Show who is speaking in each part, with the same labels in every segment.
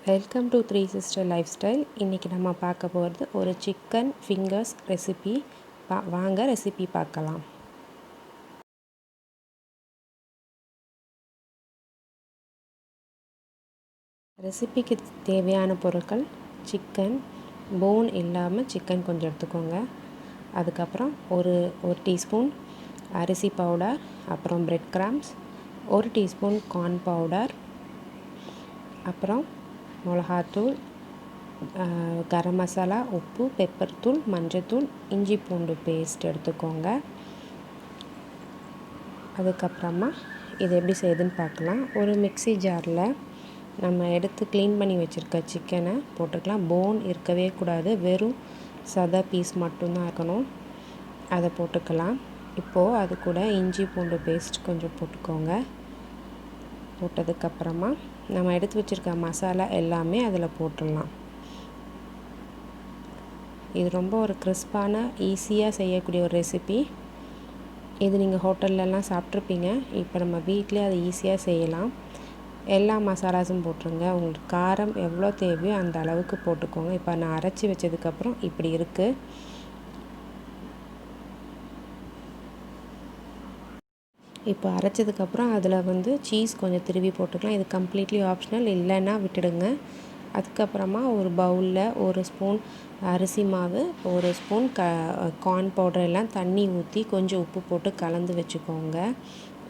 Speaker 1: Welcome to three sister life style. இன்றைக்கி நம்ம பார்க்க போகிறது ஒரு சிக்கன் ஃபிங்கர்ஸ் ரெசிபி. வாங்க ரெசிபி பார்க்கலாம். ரெசிபிக்கு தேவையான பொருட்கள்: சிக்கன், போன் இல்லாமல் சிக்கன் கொஞ்சம் எடுத்துக்கோங்க. அதுக்கப்புறம் ஒரு டீஸ்பூன் அரிசி பவுடர், அப்புறம் bread grams, 1 teaspoon corn powder, அப்புறம் மிளகாத்தூள், கரம் மசாலா, உப்பு, பெப்பர் தூள், மஞ்சத்தூள், இஞ்சி பூண்டு பேஸ்ட் எடுத்துக்கோங்க. அதுக்கப்புறமா இது எப்படி செய்யுதுன்னு பார்க்கலாம். ஒரு மிக்ஸி ஜாரில் நம்ம எடுத்து க்ளீன் பண்ணி வச்சுருக்க சிக்கனை போட்டுக்கலாம். போன் இருக்கவே கூடாது, வெறும் சதை பீஸ் மட்டும்தான் இருக்கணும். அதை போட்டுக்கலாம். இப்போது அது கூட இஞ்சி பூண்டு பேஸ்ட் கொஞ்சம் போட்டுக்கோங்க. போட்டதுக்கப்புறமா நம்ம எடுத்து வச்சுருக்க மசாலா எல்லாமே அதில் போட்டுடலாம். இது ரொம்ப ஒரு கிறிஸ்பான, ஈஸியாக செய்யக்கூடிய ஒரு ரெசிபி. இது நீங்கள் ஹோட்டல்லலாம் சாப்பிட்ருப்பீங்க. இப்போ நம்ம வீட்டிலே அதை ஈஸியாக செய்யலாம். எல்லா மசாலாஸும் போட்டுருங்க. உங்களுக்கு காரம் எவ்வளோ தேவையோ அந்த அளவுக்கு போட்டுக்கோங்க. இப்போ நான் அரைச்சி வச்சதுக்கப்புறம் இப்படி இருக்குது. இப்போ அரைச்சதுக்கப்புறம் அதில் சீஸ் கொஞ்சம் திருவி போட்டுக்கலாம். இது கம்ப்ளீட்லி ஆப்ஷனல், இல்லைன்னா விட்டுடுங்க. அதுக்கப்புறமா ஒரு பவுலில் 1 ஸ்பூன் அரிசி மாவு, 1 ஸ்பூன் கார்ன் பவுடர் எல்லாம் தண்ணி ஊற்றி கொஞ்சம் உப்பு போட்டு கலந்து வச்சுக்கோங்க.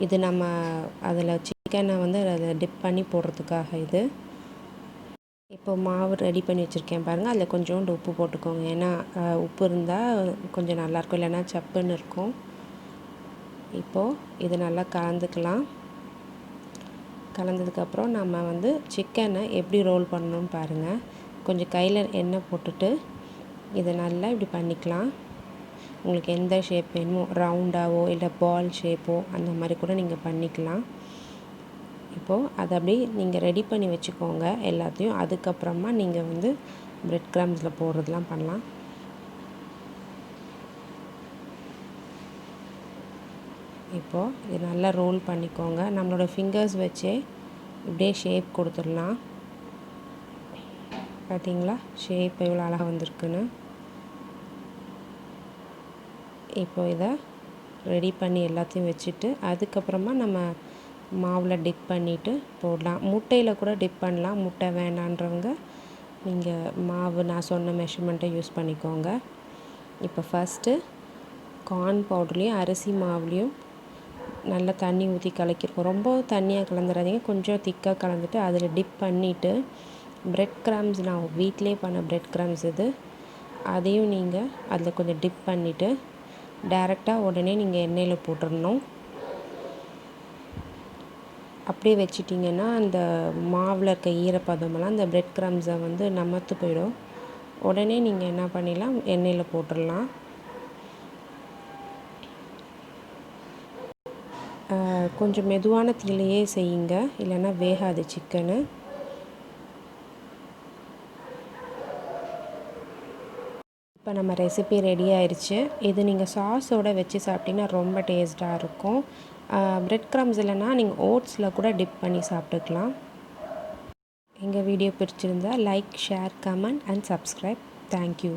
Speaker 1: இது நம்ம அதில் சிக்கனை அதில் டிப் பண்ணி போடுறதுக்காக இது. இப்போ மாவு ரெடி பண்ணி வச்சுருக்கேன் பாருங்கள். அதில் கொஞ்சோண்டு உப்பு போட்டுக்கோங்க. ஏன்னா உப்பு இருந்தால் கொஞ்சம் நல்லாயிருக்கும், இல்லைன்னா சப்புன்னு இருக்கும். இப்போது இது நல்லா கலந்துக்கலாம். கலந்ததுக்கப்புறம் நம்ம சிக்கனை எப்படி ரோல் பண்ணணும்னு பாருங்கள். கொஞ்சம் கையில் எண்ணெய் போட்டுட்டு இதை நல்லா இப்படி பண்ணிக்கலாம். உங்களுக்கு எந்த ஷேப் வேணுமோ, ரவுண்டாவோ இல்லை பால் ஷேப்போ அந்த மாதிரி கூட நீங்கள் பண்ணிக்கலாம். இப்போது அதை அப்படியே நீங்கள் ரெடி பண்ணி வச்சுக்கோங்க எல்லாத்தையும். அதுக்கப்புறமா நீங்கள் பிரெட் கிராம்ஸில் போடுறதுலாம் பண்ணலாம். இப்போது இது நல்லா ரோல் பண்ணிக்கோங்க. நம்மளோட ஃபிங்கர்ஸ் வச்சே இப்படியே ஷேப் கொடுத்துடலாம். பார்த்தீங்களா ஷேப் எவ்வளோ அழகாக வந்திருக்குன்னு. இப்போ இதை ரெடி பண்ணி எல்லாத்தையும் வச்சுட்டு அதுக்கப்புறமா நம்ம மாவில் டிப் பண்ணிவிட்டு போடலாம். முட்டையில் கூட டிப் பண்ணலாம். முட்டை வேணான்றவங்க நீங்கள் மாவு நான் சொன்ன மெஷர்மெண்ட்டை யூஸ் பண்ணிக்கோங்க. இப்போ ஃபஸ்ட்டு கார்ன் பவுடர்லேயும் அரிசி மாவுலேயும் நல்லா தண்ணி ஊற்றி கலக்கிருக்கோம். ரொம்ப தண்ணியாக கலந்துடாதீங்க, கொஞ்சம் திக்காக கலந்துட்டு அதில் டிப் பண்ணிவிட்டு பிரெட் கிராம்ஸ், நான் வீட்டிலே பண்ண பிரெட் கிராம்ஸ் இது, அதையும் நீங்கள் அதில் கொஞ்சம் டிப் பண்ணிவிட்டு டைரெக்டாக உடனே நீங்கள் எண்ணெயில் போட்டுடணும். அப்படியே வச்சிட்டிங்கன்னா அந்த மாவில் இருக்க ஈரப்பதமெல்லாம் அந்த பிரெட் கிராம்ஸை நமத்து போயிடும். உடனே நீங்கள் என்ன பண்ணிடலாம், எண்ணெயில் போட்டுடலாம். கொஞ்சம் மெதுவான தீயிலையே செய்யுங்க, இல்லைன்னா வேகாது சிக்கனு. இப்போ நம்ம ரெசிபி ரெடி ஆயிடுச்சு. இது நீங்கள் சாஸோடு வச்சு சாப்பிட்டிங்கன்னா ரொம்ப டேஸ்ட்டாக இருக்கும். பிரெட் கிராம்ஸ் இல்லைன்னா நீங்கள் ஓட்ஸில் கூட டிப் பண்ணி சாப்பிட்டுக்கலாம். எங்கள் வீடியோ பிடிச்சிருந்தா like, share, comment and subscribe. Thank you.